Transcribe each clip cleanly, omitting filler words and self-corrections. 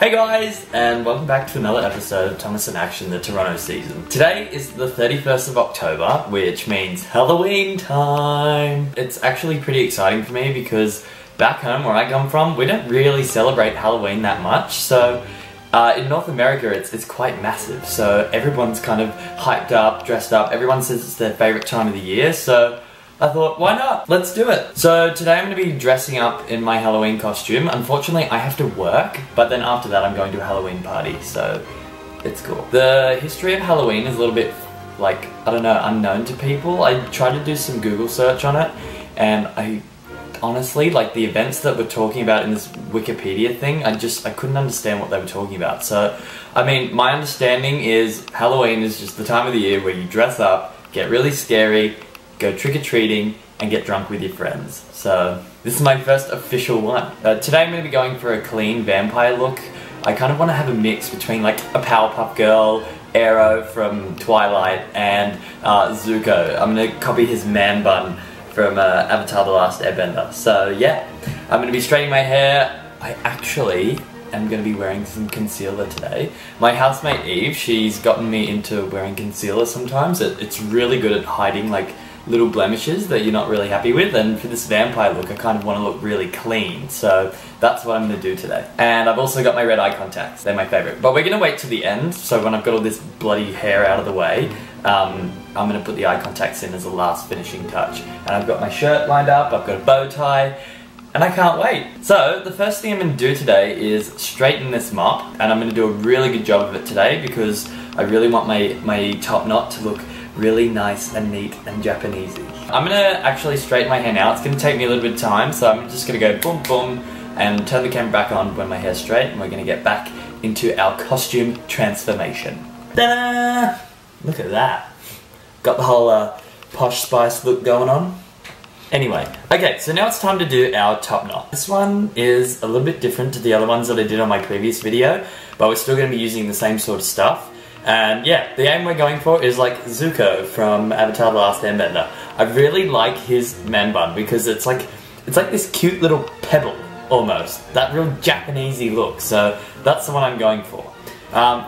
Hey guys, and welcome back to another episode of Thomas in Action, the Toronto season. Today is the 31st of October, which means Halloween time. It's actually pretty exciting for me because back home where I come from, we don't really celebrate Halloween that much. So in North America, it's quite massive. So everyone's kind of hyped up, dressed up. Everyone says it's their favorite time of the year. So I thought, why not? Let's do it. So today I'm going to be dressing up in my Halloween costume. Unfortunately, I have to work, but then after that I'm going to a Halloween party, so it's cool. The history of Halloween is a little bit, like, I don't know, unknown to people. I tried to do some Google search on it, and I honestly, like, the events that we're talking about in this Wikipedia thing, I couldn't understand what they were talking about. So, I mean, my understanding is Halloween is just the time of the year where you dress up, get really scary, go trick-or-treating, and get drunk with your friends. So, this is my first official one. Today I'm going to be going for a clean vampire look. I kind of want to have a mix between like a Powerpuff Girl, Aero from Twilight, and Zuko. I'm going to copy his man bun from Avatar The Last Airbender. So yeah, I'm going to be straightening my hair. I actually am going to be wearing some concealer today. My housemate Eve, she's gotten me into wearing concealer sometimes. It's really good at hiding like little blemishes that you're not really happy with, and for this vampire look I kind of want to look really clean, so that's what I'm going to do today. And I've also got my red eye contacts, they're my favourite. But we're going to wait till the end, so when I've got all this bloody hair out of the way, I'm going to put the eye contacts in as a last finishing touch. And I've got my shirt lined up, I've got a bow tie, and I can't wait. So the first thing I'm going to do today is straighten this mop, and I'm going to do a really good job of it today because I really want my top knot to look really nice and neat and Japanesey. I'm gonna actually straighten my hair now. It's gonna take me a little bit of time, so I'm just gonna go boom boom and turn the camera back on when my hair's straight, and we're gonna get back into our costume transformation. Ta-da! Look at that. Got the whole Posh Spice look going on. Anyway, okay, so now it's time to do our top knot. This one is a little bit different to the other ones that I did on my previous video, but we're still gonna be using the same sort of stuff. And yeah, the aim we're going for is like Zuko from Avatar The Last Airbender. I really like his man bun because it's like this cute little pebble almost. That real Japanesey look, so that's the one I'm going for.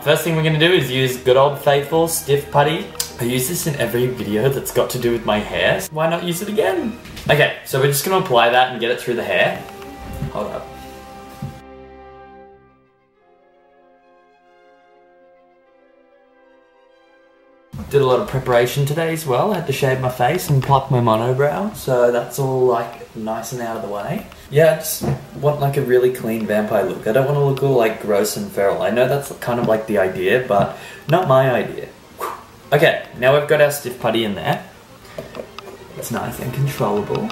First thing we're going to do is use good old faithful stiff putty. I use this in every video that's got to do with my hair. Why not use it again? Okay, so we're just going to apply that and get it through the hair. Hold up. Did a lot of preparation today as well. I had to shave my face and pluck my monobrow, so that's all like nice and out of the way. Yeah, I just want like a really clean vampire look. I don't want to look all like gross and feral. I know that's kind of like the idea, but not my idea. Okay, now we've got our stiff putty in there. It's nice and controllable.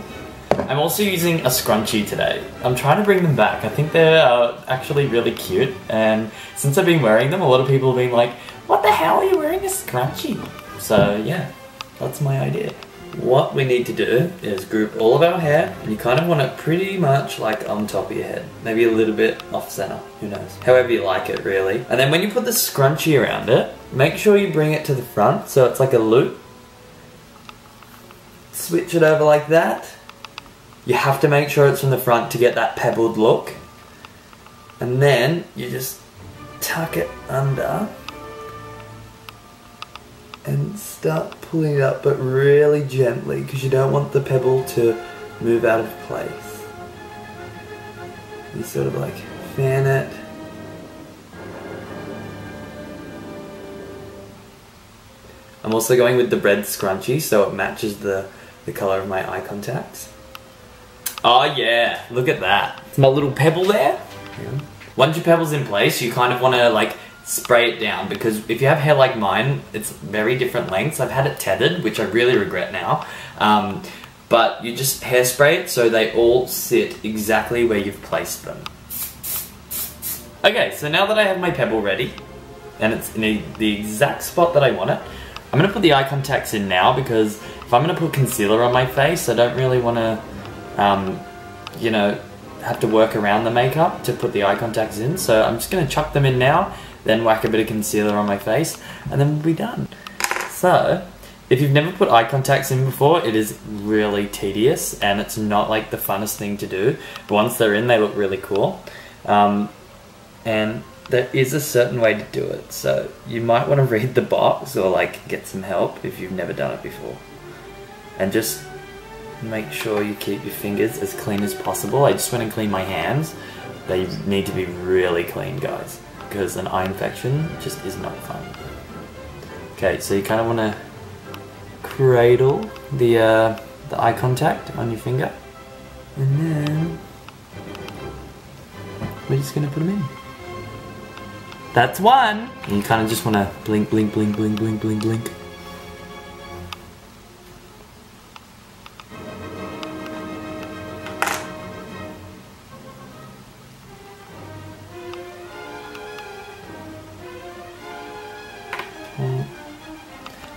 I'm also using a scrunchie today. I'm trying to bring them back. I think they're actually really cute, and since I've been wearing them, a lot of people have been like, what the hell are you wearing a scrunchie? So yeah, that's my idea. What we need to do is group all of our hair, and you kind of want it pretty much like on top of your head. Maybe a little bit off center, who knows. However you like it, really. And then when you put the scrunchie around it, make sure you bring it to the front so it's like a loop. Switch it over like that. You have to make sure it's from the front to get that pebbled look. And then you just tuck it under and start pulling it up, but really gently, because you don't want the pebble to move out of place. You sort of like fan it. I'm also going with the red scrunchie so it matches the colour of my eye contacts. Oh yeah, look at that. It's my little pebble there. Yeah. Once your pebble's in place, you kind of want to like spray it down, because if you have hair like mine, it's very different lengths. I've had it tethered, which I really regret now. But you just hairspray it so they all sit exactly where you've placed them. Okay, so now that I have my pebble ready, and it's in the exact spot that I want it. I'm gonna put the eye contacts in now because if I'm gonna put concealer on my face, I don't really wanna, you know, have to work around the makeup to put the eye contacts in. So I'm just gonna chuck them in now, then whack a bit of concealer on my face, and then we'll be done. So, if you've never put eye contacts in before, it is really tedious and it's not like the funnest thing to do. But once they're in, they look really cool. And there is a certain way to do it. So you might want to read the box or like get some help if you've never done it before. And just make sure you keep your fingers as clean as possible. I just went and cleaned my hands. They need to be really clean, guys, because an eye infection just is not fun. Okay, so you kind of want to cradle the eye contact on your finger, and then we're just going to put them in. That's one! And you kind of just want to blink, blink, blink, blink, blink, blink, blink.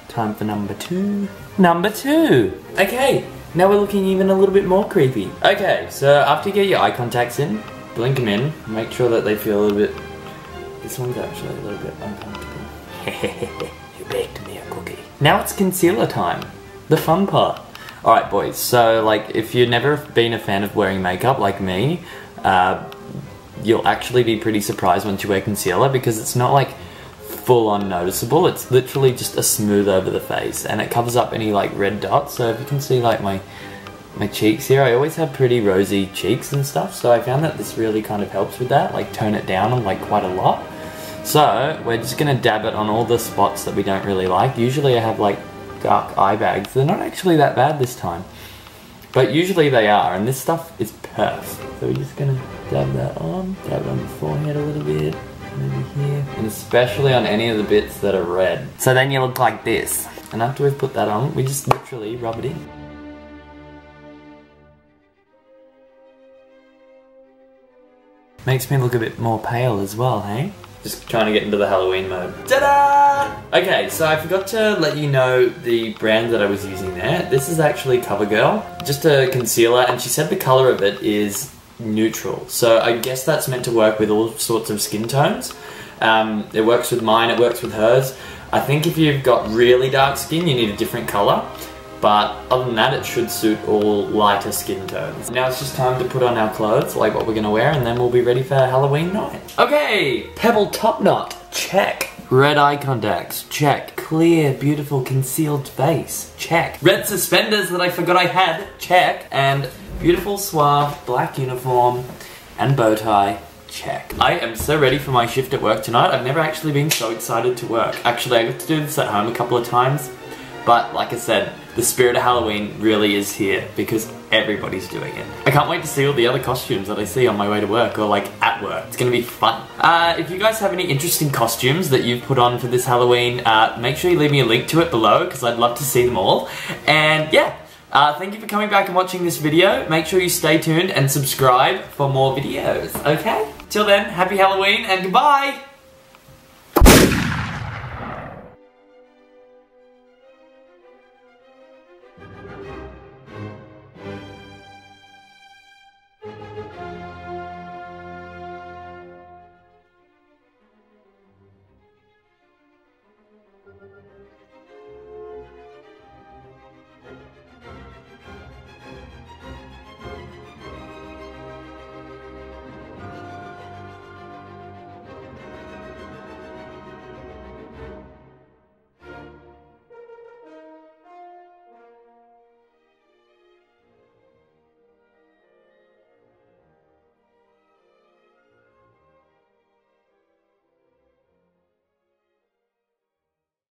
Time for number two. Number two! Okay, now we're looking even a little bit more creepy. Okay, so after you get your eye contacts in, blink them in, make sure that they feel a little bit... This one's actually a little bit uncomfortable. You baked me a cookie. Now it's concealer time. The fun part. Alright boys, so like if you've never been a fan of wearing makeup like me, you'll actually be pretty surprised once you wear concealer because it's not like full on noticeable. It's literally just a smooth over the face and it covers up any like red dots. So if you can see like my cheeks here, I always have pretty rosy cheeks and stuff, so I found that this really kind of helps with that, like tone it down on like quite a lot. So we're just gonna dab it on all the spots that we don't really like. Usually I have like dark eye bags. They're not actually that bad this time, but usually they are, and this stuff is perf. So we're just gonna dab that on, dab it on the forehead a little bit, maybe here, and especially on any of the bits that are red. So then you look like this. And after we've put that on, we just literally rub it in. Makes me look a bit more pale as well, hey? Just trying to get into the Halloween mode. Ta-da! Okay, so I forgot to let you know the brand that I was using there. This is actually CoverGirl, just a concealer, and she said the color of it is neutral. So I guess that's meant to work with all sorts of skin tones. It works with mine, it works with hers. I think if you've got really dark skin, you need a different color. But other than that, it should suit all lighter skin tones. Now it's just time to put on our clothes, like what we're gonna wear, and then we'll be ready for Halloween night. Okay, pebble top knot, check. Red eye contacts, check. Clear, beautiful, concealed face, check. Red suspenders that I forgot I had, check. And beautiful, suave, black uniform, and bow tie, check. I am so ready for my shift at work tonight. I've never actually been so excited to work. Actually, I got to do this at home a couple of times, but like I said, the spirit of Halloween really is here because everybody's doing it. I can't wait to see all the other costumes that I see on my way to work or like at work. It's gonna be fun. If you guys have any interesting costumes that you've put on for this Halloween, make sure you leave me a link to it below because I'd love to see them all. And yeah, thank you for coming back and watching this video. Make sure you stay tuned and subscribe for more videos, okay? Till then, happy Halloween and goodbye!